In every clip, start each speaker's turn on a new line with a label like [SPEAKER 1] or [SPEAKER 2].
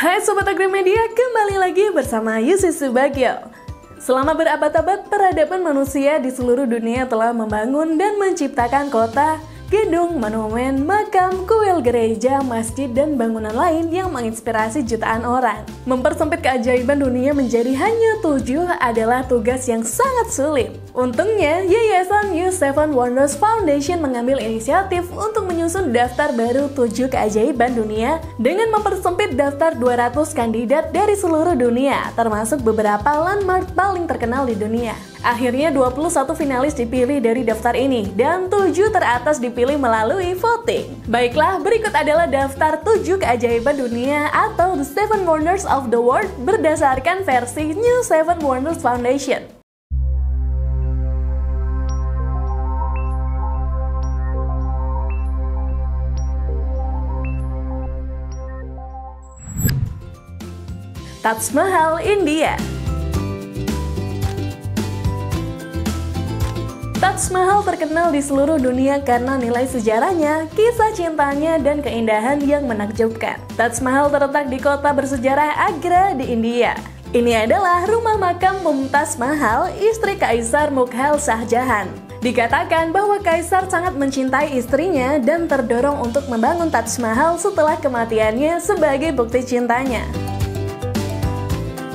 [SPEAKER 1] Hai Sobat Agromedia, kembali lagi bersama Yusi Subagio. Selama berabad-abad, peradaban manusia di seluruh dunia telah membangun dan menciptakan kota, gedung, monumen, makam, kuil, gereja, masjid, dan bangunan lain yang menginspirasi jutaan orang. Mempersempit keajaiban dunia menjadi hanya 7 adalah tugas yang sangat sulit. Untungnya, Yayasan New Seven Wonders Foundation mengambil inisiatif untuk menyusun daftar baru 7 keajaiban dunia dengan mempersempit daftar 200 kandidat dari seluruh dunia, termasuk beberapa landmark paling terkenal di dunia. Akhirnya 21 finalis dipilih dari daftar ini dan 7 teratas dipilih melalui voting. Baiklah, berikut adalah daftar 7 keajaiban dunia atau The Seven Wonders of the World berdasarkan versi New Seven Wonders Foundation. Taj Mahal, India. Taj Mahal terkenal di seluruh dunia karena nilai sejarahnya, kisah cintanya, dan keindahan yang menakjubkan. Taj Mahal terletak di kota bersejarah Agra di India. Ini adalah rumah makam Mumtaz Mahal, istri Kaisar Mughal Shah Jahan. Dikatakan bahwa Kaisar sangat mencintai istrinya dan terdorong untuk membangun Taj Mahal setelah kematiannya sebagai bukti cintanya.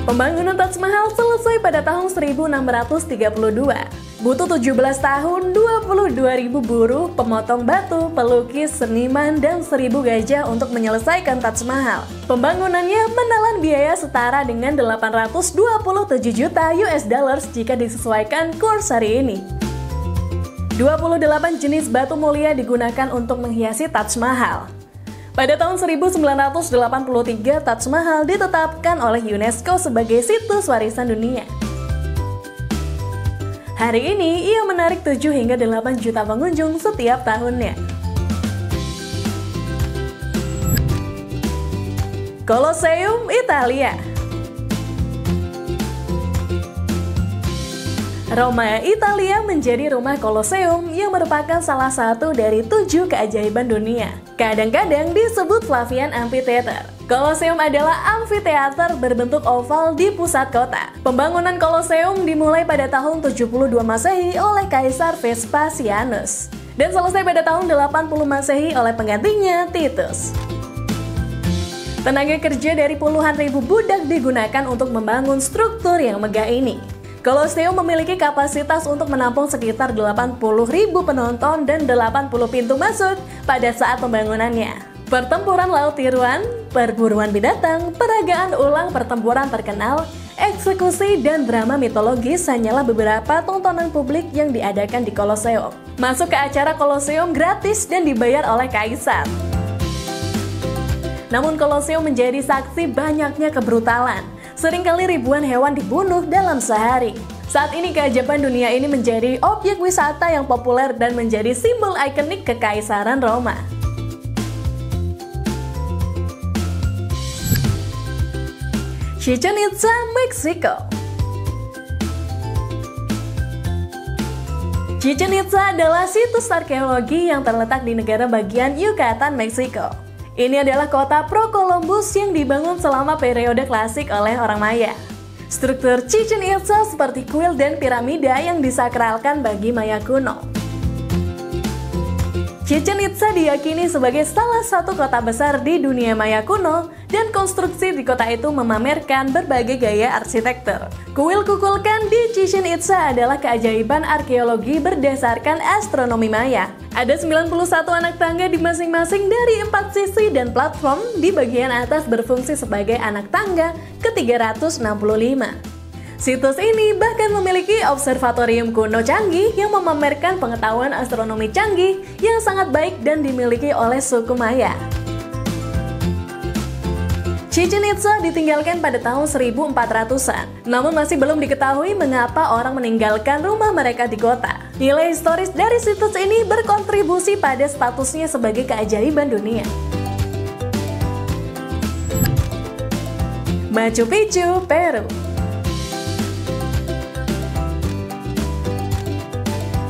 [SPEAKER 1] Pembangunan Taj Mahal selesai pada tahun 1632. Butuh 17 tahun, 22.000 buruh, pemotong batu, pelukis, seniman, dan 1.000 gajah untuk menyelesaikan Taj Mahal. Pembangunannya menelan biaya setara dengan 827 juta US dollars jika disesuaikan kurs hari ini. 28 jenis batu mulia digunakan untuk menghiasi Taj Mahal. Pada tahun 1983, Taj Mahal ditetapkan oleh UNESCO sebagai situs warisan dunia. Hari ini, ia menarik 7 hingga 8 juta pengunjung setiap tahunnya. Colosseum, Italia. Roma, Italia menjadi rumah Colosseum yang merupakan salah satu dari 7 keajaiban dunia. Kadang-kadang disebut Flavian Amphitheater. Colosseum adalah amfiteater berbentuk oval di pusat kota. Pembangunan Colosseum dimulai pada tahun 72 Masehi oleh Kaisar Vespasianus dan selesai pada tahun 80 Masehi oleh penggantinya Titus. Tenaga kerja dari puluhan ribu budak digunakan untuk membangun struktur yang megah ini. Colosseum memiliki kapasitas untuk menampung sekitar 80.000 penonton dan 80 pintu masuk pada saat pembangunannya. Pertempuran laut tiruan, perburuan binatang, peragaan ulang pertempuran terkenal, eksekusi, dan drama mitologis hanyalah beberapa tontonan publik yang diadakan di Colosseum. Masuk ke acara Colosseum gratis dan dibayar oleh Kaisar. Namun Colosseum menjadi saksi banyaknya kebrutalan. Seringkali ribuan hewan dibunuh dalam sehari. Saat ini keajaiban dunia ini menjadi objek wisata yang populer dan menjadi simbol ikonik Kekaisaran Roma. Chichén Itzá, Meksiko. Chichén Itzá adalah situs arkeologi yang terletak di negara bagian Yucatan, Meksiko. Ini adalah kota Pro-Columbus yang dibangun selama periode klasik oleh orang Maya. Struktur Chichén Itzá seperti kuil dan piramida yang disakralkan bagi Maya kuno. Chichén Itzá diyakini sebagai salah satu kota besar di dunia Maya kuno dan konstruksi di kota itu memamerkan berbagai gaya arsitektur. Kuil kukulkan di Chichén Itzá adalah keajaiban arkeologi berdasarkan astronomi Maya. Ada 91 anak tangga di masing-masing dari 4 sisi dan platform di bagian atas berfungsi sebagai anak tangga ke-365. Situs ini bahkan memiliki observatorium kuno canggih yang memamerkan pengetahuan astronomi canggih yang sangat baik dan dimiliki oleh suku Maya. Chichén Itzá ditinggalkan pada tahun 1400-an, namun masih belum diketahui mengapa orang meninggalkan rumah mereka di kota. Nilai historis dari situs ini berkontribusi pada statusnya sebagai keajaiban dunia. Machu Picchu, Peru.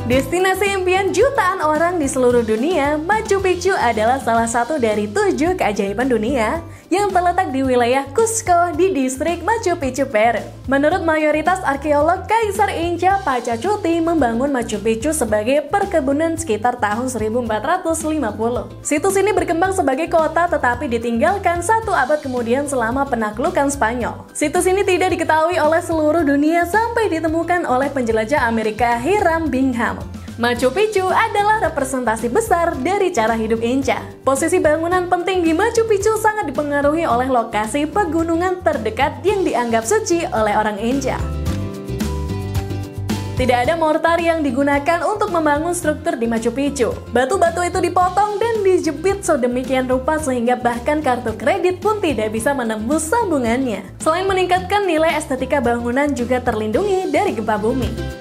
[SPEAKER 1] Destinasi impian jutaan orang di seluruh dunia, Machu Picchu adalah salah satu dari 7 keajaiban dunia yang terletak di wilayah Cusco di distrik Machu Picchu, Peru. Menurut mayoritas arkeolog, Kaisar Inca Pachacuti membangun Machu Picchu sebagai perkebunan sekitar tahun 1450. Situs ini berkembang sebagai kota tetapi ditinggalkan 1 abad kemudian selama penaklukan Spanyol. Situs ini tidak diketahui oleh seluruh dunia sampai ditemukan oleh penjelajah Amerika Hiram Bingham. Machu Picchu adalah representasi besar dari cara hidup Inca. Posisi bangunan penting di Machu Picchu sangat dipengaruhi oleh lokasi pegunungan terdekat yang dianggap suci oleh orang Inca. Tidak ada mortar yang digunakan untuk membangun struktur di Machu Picchu. Batu-batu itu dipotong dan dijepit sedemikian rupa sehingga bahkan kartu kredit pun tidak bisa menembus sambungannya. Selain meningkatkan nilai estetika bangunan juga terlindungi dari gempa bumi.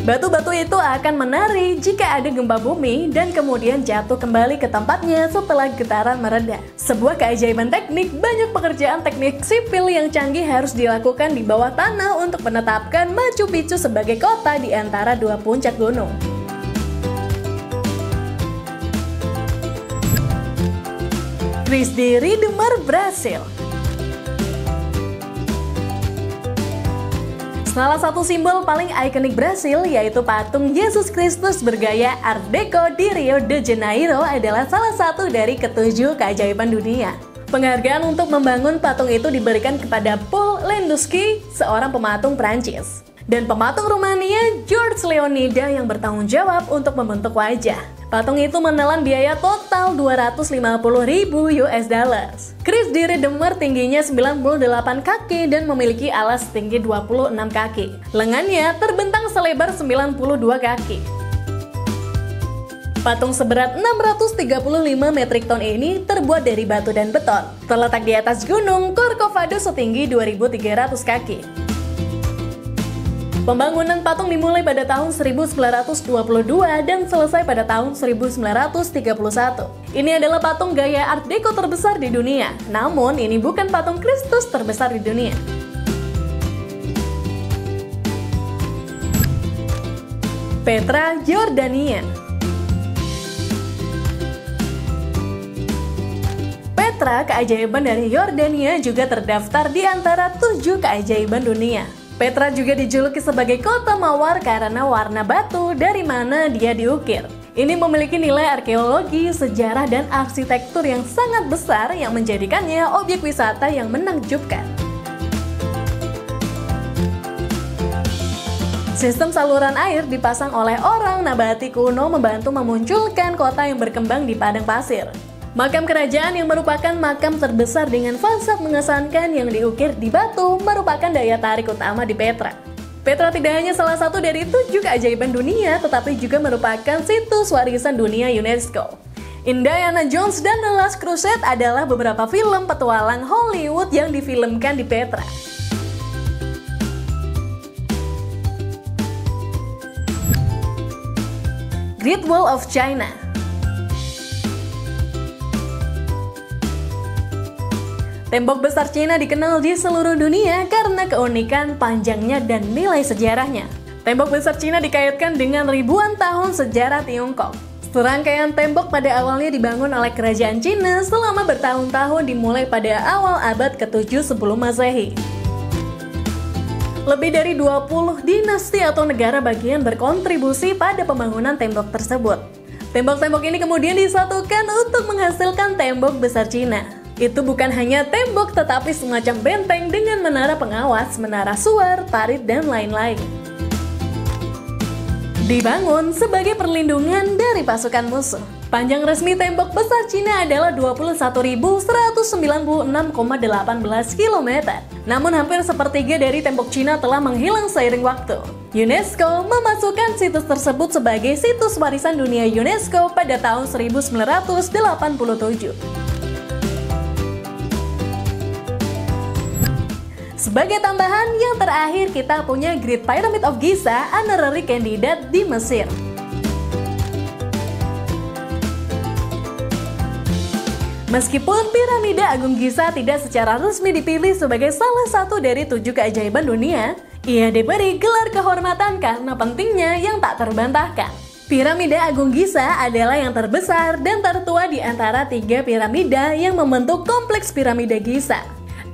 [SPEAKER 1] Batu-batu itu akan menari jika ada gempa bumi dan kemudian jatuh kembali ke tempatnya setelah getaran mereda. Sebuah keajaiban teknik, banyak pekerjaan teknik sipil yang canggih harus dilakukan di bawah tanah untuk menetapkan Machu Picchu sebagai kota di antara 2 puncak gunung. Cristo Redentor, Brasil. Salah satu simbol paling ikonik Brasil yaitu patung Yesus Kristus bergaya Art Deco di Rio de Janeiro adalah salah satu dari ke-7 keajaiban dunia. Penghargaan untuk membangun patung itu diberikan kepada Paul Landowski, seorang pematung Prancis, dan pematung Rumania George Leonida yang bertanggung jawab untuk membentuk wajah. Patung itu menelan biaya total 250.000 US dollars. Cristo Redentor tingginya 98 kaki dan memiliki alas tinggi 26 kaki. Lengannya terbentang selebar 92 kaki. Patung seberat 635 metrik ton ini terbuat dari batu dan beton. Terletak di atas gunung Corcovado setinggi 2.300 kaki. Pembangunan patung dimulai pada tahun 1922 dan selesai pada tahun 1931. Ini adalah patung gaya Art Deco terbesar di dunia, namun ini bukan patung Kristus terbesar di dunia. Petra, Jordania. Petra, keajaiban dari Yordania, juga terdaftar di antara 7 keajaiban dunia. Petra juga dijuluki sebagai kota mawar karena warna batu dari mana dia diukir. Ini memiliki nilai arkeologi, sejarah, dan arsitektur yang sangat besar yang menjadikannya objek wisata yang menakjubkan. Sistem saluran air dipasang oleh orang Nabati kuno membantu memunculkan kota yang berkembang di padang pasir. Makam kerajaan yang merupakan makam terbesar dengan fasad mengesankan yang diukir di batu merupakan daya tarik utama di Petra. Petra tidak hanya salah satu dari 7 keajaiban dunia, tetapi juga merupakan situs warisan dunia UNESCO. Indiana Jones dan The Last Crusade adalah beberapa film petualang Hollywood yang difilmkan di Petra. Great Wall of China. Tembok besar Cina dikenal di seluruh dunia karena keunikan panjangnya dan nilai sejarahnya. Tembok besar Cina dikaitkan dengan ribuan tahun sejarah Tiongkok. Serangkaian tembok pada awalnya dibangun oleh kerajaan Cina selama bertahun-tahun dimulai pada awal abad ke-7 sebelum Masehi. Lebih dari 20 dinasti atau negara bagian berkontribusi pada pembangunan tembok tersebut. Tembok-tembok ini kemudian disatukan untuk menghasilkan tembok besar Cina. Itu bukan hanya tembok tetapi semacam benteng dengan menara pengawas, menara suar, parit, dan lain-lain. Dibangun sebagai perlindungan dari pasukan musuh. Panjang resmi tembok besar Cina adalah 21.196,18 km. Namun hampir sepertiga dari tembok Cina telah menghilang seiring waktu. UNESCO memasukkan situs tersebut sebagai situs warisan dunia UNESCO pada tahun 1987. Sebagai tambahan, yang terakhir kita punya Great Pyramid of Giza, honorary candidate di Mesir. Meskipun piramida Agung Giza tidak secara resmi dipilih sebagai salah satu dari 7 keajaiban dunia, ia diberi gelar kehormatan karena pentingnya yang tak terbantahkan. Piramida Agung Giza adalah yang terbesar dan tertua di antara 3 piramida yang membentuk kompleks piramida Giza.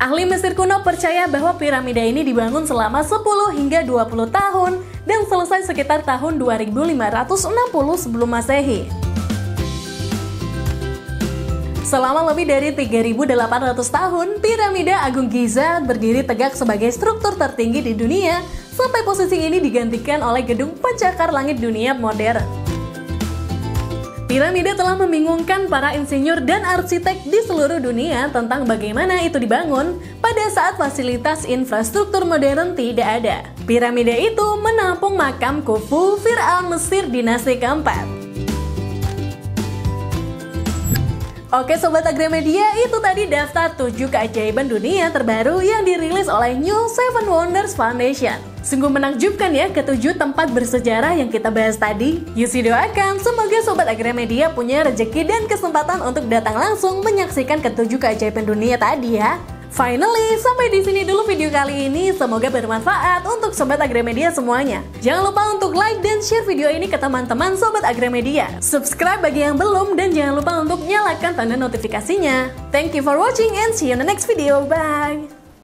[SPEAKER 1] Ahli Mesir kuno percaya bahwa piramida ini dibangun selama 10 hingga 20 tahun dan selesai sekitar tahun 2560 sebelum Masehi. Selama lebih dari 3.800 tahun, piramida Agung Giza berdiri tegak sebagai struktur tertinggi di dunia sampai posisi ini digantikan oleh gedung pencakar langit dunia modern. Piramida telah membingungkan para insinyur dan arsitek di seluruh dunia tentang bagaimana itu dibangun pada saat fasilitas infrastruktur modern tidak ada. Piramida itu menampung makam Khufu, Firaun Mesir dinasti keempat. Oke Sobat Agramedia, itu tadi daftar 7 keajaiban dunia terbaru yang dirilis oleh New 7 Wonders Foundation. Sungguh menakjubkan ya ke-7 tempat bersejarah yang kita bahas tadi. Yusi doakan semoga Sobat Agramedia punya rezeki dan kesempatan untuk datang langsung menyaksikan ke-7 keajaiban dunia tadi ya. Finally, sampai di sini dulu video kali ini. Semoga bermanfaat untuk Sobat Agramedia semuanya. Jangan lupa untuk like dan share video ini ke teman-teman Sobat Agramedia. Subscribe bagi yang belum dan jangan lupa untuk nyalakan tanda notifikasinya. Thank you for watching and see you in the next video. Bye!